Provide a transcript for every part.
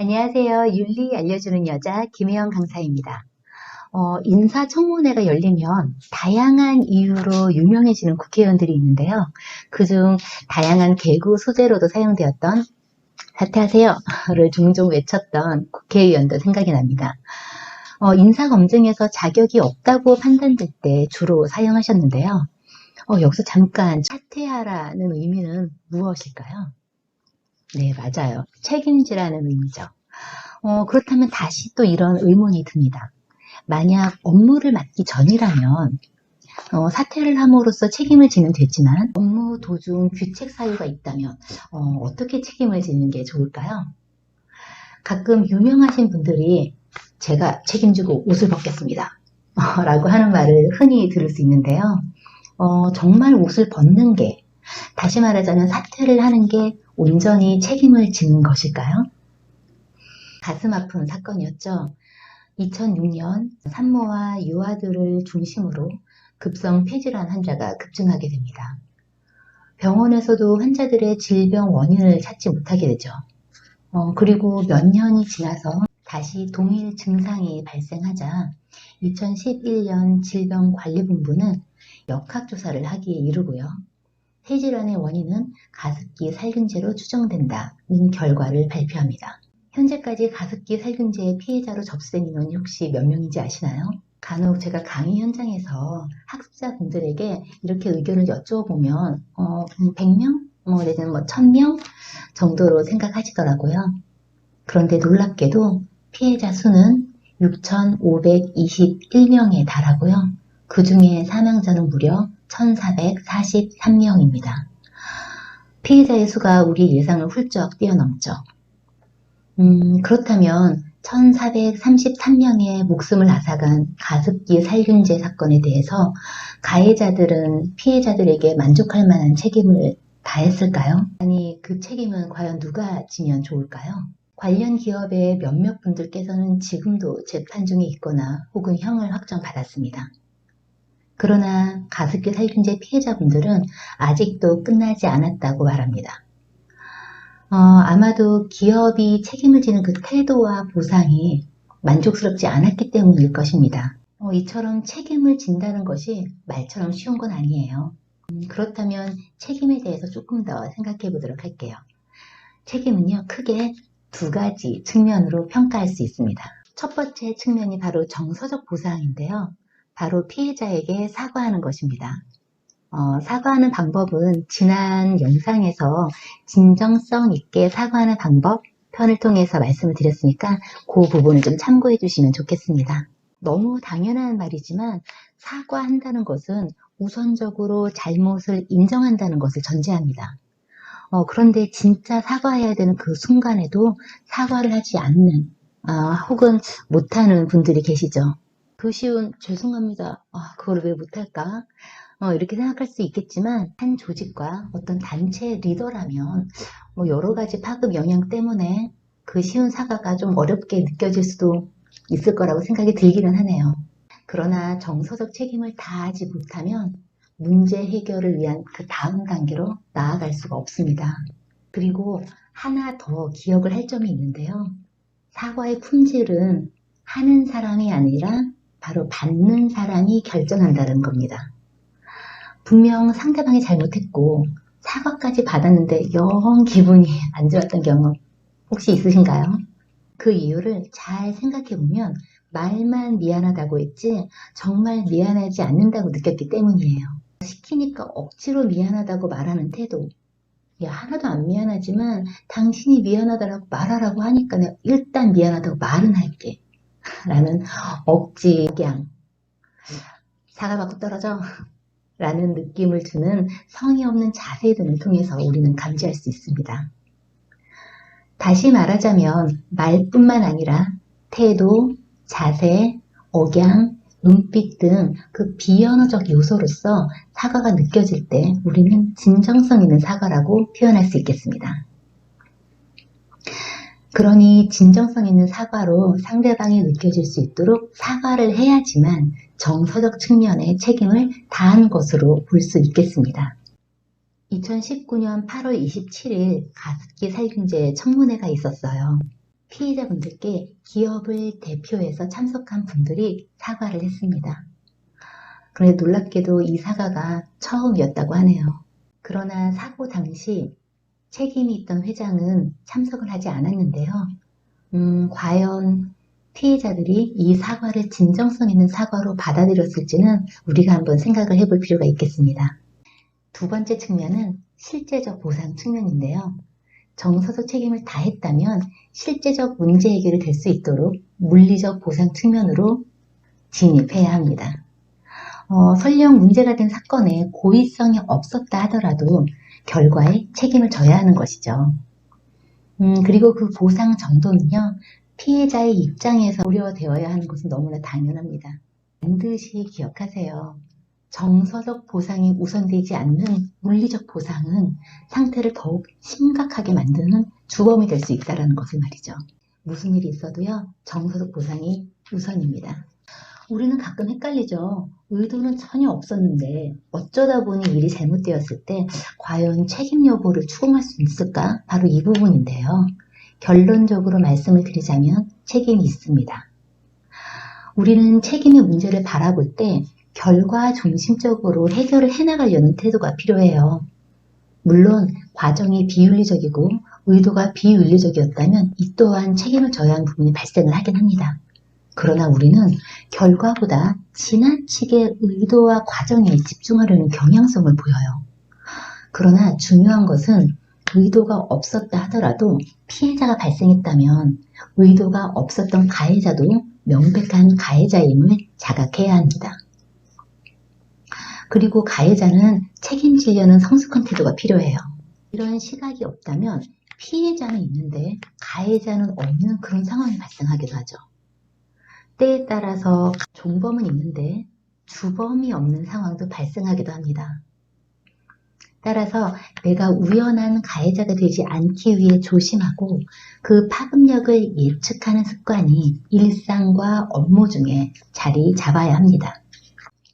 안녕하세요. 윤리 알려주는 여자 김혜영 강사입니다. 인사청문회가 열리면 다양한 이유로 유명해지는 국회의원들이 있는데요. 그중 다양한 개그 소재로도 사용되었던 사퇴하세요를 종종 외쳤던 국회의원도 생각이 납니다. 인사검증에서 자격이 없다고 판단될 때 주로 사용하셨는데요. 여기서 잠깐 사퇴하라는 의미는 무엇일까요? 네, 맞아요. 책임지라는 의미죠. 그렇다면 다시 또 이런 의문이 듭니다. 만약 업무를 맡기 전이라면 사퇴를 함으로써 책임을 지면 되지만 업무 도중 규책 사유가 있다면 어떻게 책임을 지는 게 좋을까요? 가끔 유명하신 분들이 제가 책임지고 옷을 벗겠습니다 라고 하는 말을 흔히 들을 수 있는데요. 정말 옷을 벗는 게, 다시 말하자면 사퇴를 하는 게 온전히 책임을 지는 것일까요? 가슴 아픈 사건이었죠. 2006년 산모와 유아들을 중심으로 급성 폐질환 환자가 급증하게 됩니다. 병원에서도 환자들의 질병 원인을 찾지 못하게 되죠. 그리고 몇 년이 지나서 다시 동일 증상이 발생하자 2011년 질병관리본부는 역학조사를 하기에 이르고요. 폐질환의 원인은 가습기 살균제로 추정된다는 결과를 발표합니다. 현재까지 가습기 살균제의 피해자로 접수된 인원이 혹시 몇 명인지 아시나요? 간혹 제가 강의 현장에서 학습자분들에게 이렇게 의견을 여쭤보면 100명? 내지는 1000명 정도로 생각하시더라고요. 그런데 놀랍게도 피해자 수는 6,521명에 달하고요. 그 중에 사망자는 무려 1,443명입니다. 피해자의 수가 우리 예상을 훌쩍 뛰어넘죠. 그렇다면 1,433명의 목숨을 앗아간 가습기 살균제 사건에 대해서 가해자들은 피해자들에게 만족할 만한 책임을 다했을까요? 아니, 그 책임은 과연 누가 지면 좋을까요? 관련 기업의 몇몇 분들께서는 지금도 재판 중에 있거나 혹은 형을 확정받았습니다. 그러나 가습기 살균제 피해자분들은 아직도 끝나지 않았다고 말합니다. 아마도 기업이 책임을 지는 그 태도와 보상이 만족스럽지 않았기 때문일 것입니다. 이처럼 책임을 진다는 것이 말처럼 쉬운 건 아니에요. 그렇다면 책임에 대해서 조금 더 생각해 보도록 할게요. 책임은요, 크게 두 가지 측면으로 평가할 수 있습니다. 첫 번째 측면이 바로 정서적 보상인데요. 바로 피해자에게 사과하는 것입니다. 사과하는 방법은 지난 영상에서 진정성 있게 사과하는 방법 편을 통해서 말씀을 드렸으니까 그 부분을 좀 참고해 주시면 좋겠습니다. 너무 당연한 말이지만 사과한다는 것은 우선적으로 잘못을 인정한다는 것을 전제합니다. 그런데 진짜 사과해야 되는 그 순간에도 사과를 하지 않는 혹은 못하는 분들이 계시죠. 그 쉬운 죄송합니다. 그걸 왜 못할까? 이렇게 생각할 수 있겠지만 한 조직과 어떤 단체 리더라면 여러 가지 파급 영향 때문에 그 쉬운 사과가 좀 어렵게 느껴질 수도 있을 거라고 생각이 들기는 하네요. 그러나 정서적 책임을 다하지 못하면 문제 해결을 위한 그 다음 단계로 나아갈 수가 없습니다. 그리고 하나 더 기억을 할 점이 있는데요. 사과의 품질은 하는 사람이 아니라 바로 받는 사람이 결정한다는 겁니다. 분명 상대방이 잘못했고 사과까지 받았는데 영 기분이 안 좋았던 경험 혹시 있으신가요? 그 이유를 잘 생각해보면 말만 미안하다고 했지 정말 미안하지 않는다고 느꼈기 때문이에요. 시키니까 억지로 미안하다고 말하는 태도, 야, 하나도 안 미안하지만 당신이 미안하다고 말하라고 하니까 내가 일단 미안하다고 말은 할게 라는 억지 억양, 사과 받고 떨어져 라는 느낌을 주는 성의 없는 자세 등을 통해서 우리는 감지할 수 있습니다. 다시 말하자면 말뿐만 아니라 태도, 자세, 억양, 눈빛 등 그 비언어적 요소로서 사과가 느껴질 때 우리는 진정성 있는 사과라고 표현할 수 있겠습니다. 그러니 진정성 있는 사과로 상대방이 느껴질 수 있도록 사과를 해야지만 정서적 측면의 책임을 다한 것으로 볼 수 있겠습니다. 2019년 8월 27일 가습기 살균제 청문회가 있었어요. 피해자분들께 기업을 대표해서 참석한 분들이 사과를 했습니다. 그런데 놀랍게도 이 사과가 처음이었다고 하네요. 그러나 사고 당시 책임이 있던 회장은 참석을 하지 않았는데요. 과연 피해자들이 이 사과를 진정성 있는 사과로 받아들였을지는 우리가 한번 생각을 해볼 필요가 있겠습니다. 두 번째 측면은 실제적 보상 측면인데요. 정서적 책임을 다했다면 실제적 문제 해결이 될 수 있도록 물리적 보상 측면으로 진입해야 합니다. 설령 문제가 된 사건에 고의성이 없었다 하더라도 결과에 책임을 져야 하는 것이죠. 그리고 그 보상 정도는요, 피해자의 입장에서 고려되어야 하는 것은 너무나 당연합니다. 반드시 기억하세요. 정서적 보상이 우선되지 않는 물리적 보상은 상태를 더욱 심각하게 만드는 주범이 될 수 있다는 것을 말이죠. 무슨 일이 있어도요, 정서적 보상이 우선입니다. 우리는 가끔 헷갈리죠. 의도는 전혀 없었는데 어쩌다 보니 일이 잘못되었을 때 과연 책임 여부를 추궁할 수 있을까? 바로 이 부분인데요. 결론적으로 말씀을 드리자면 책임이 있습니다. 우리는 책임의 문제를 바라볼 때 결과 중심적으로 해결을 해나가려는 태도가 필요해요. 물론 과정이 비윤리적이고 의도가 비윤리적이었다면 이 또한 책임을 져야 하는 부분이 발생을 하긴 합니다. 그러나 우리는 결과보다 지나치게 의도와 과정에 집중하려는 경향성을 보여요. 그러나 중요한 것은 의도가 없었다 하더라도 피해자가 발생했다면 의도가 없었던 가해자도 명백한 가해자임을 자각해야 합니다. 그리고 가해자는 책임지려는 성숙한 태도가 필요해요. 이런 시각이 없다면 피해자는 있는데 가해자는 없는 그런 상황이 발생하기도 하죠. 때에 따라서 종범은 있는데 주범이 없는 상황도 발생하기도 합니다. 따라서 내가 우연한 가해자가 되지 않기 위해 조심하고 그 파급력을 예측하는 습관이 일상과 업무 중에 자리 잡아야 합니다.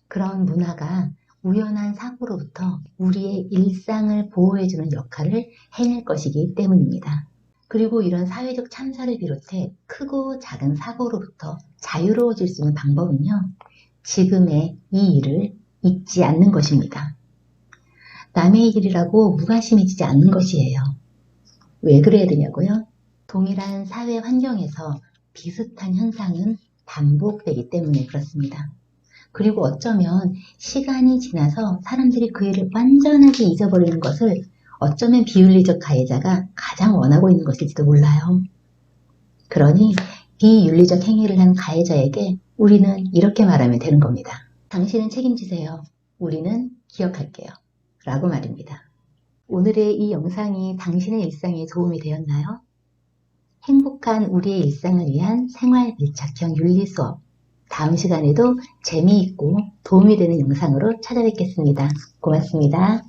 그런 문화가 우연한 사고로부터 우리의 일상을 보호해주는 역할을 해낼 것이기 때문입니다. 그리고 이런 사회적 참사를 비롯해 크고 작은 사고로부터 자유로워질 수 있는 방법은요, 지금의 이 일을 잊지 않는 것입니다. 남의 일이라고 무관심해지지 않는 것이에요. 왜 그래야 되냐고요? 동일한 사회 환경에서 비슷한 현상은 반복되기 때문에 그렇습니다. 그리고 어쩌면 시간이 지나서 사람들이 그 일을 완전하게 잊어버리는 것을 어쩌면 비윤리적 가해자가 가장 원하고 있는 것일지도 몰라요. 그러니 비윤리적 행위를 한 가해자에게 우리는 이렇게 말하면 되는 겁니다. 당신은 책임지세요. 우리는 기억할게요. 라고 말입니다. 오늘의 이 영상이 당신의 일상에 도움이 되었나요? 행복한 우리의 일상을 위한 생활 밀착형 윤리 수업. 다음 시간에도 재미있고 도움이 되는 영상으로 찾아뵙겠습니다. 고맙습니다.